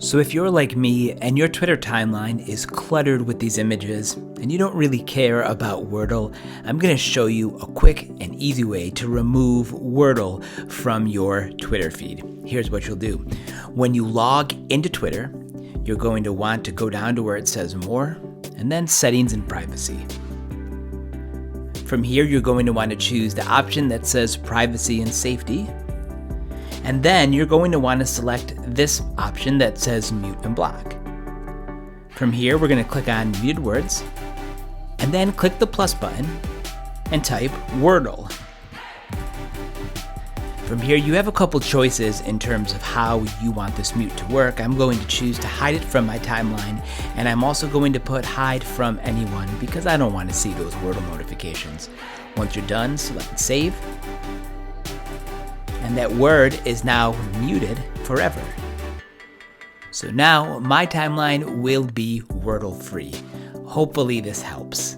So if you're like me and your Twitter timeline is cluttered with these images and you don't really care about Wordle, I'm going to show you a quick and easy way to remove Wordle from your Twitter feed. Here's what you'll do. When you log into Twitter, you're going to want to go down to where it says More and then Settings and Privacy. From here, you're going to want to choose the option that says Privacy and Safety. And then you're going to want to select this option that says Mute and Block. From here, we're going to click on Muted Words, and then click the plus button and type Wordle. From here, you have a couple choices in terms of how you want this mute to work. I'm going to choose to hide it from my timeline, and I'm also going to put hide from anyone because I don't want to see those Wordle notifications. Once you're done, select Save. And that word is now muted forever. So now my timeline will be Wordle free. Hopefully this helps.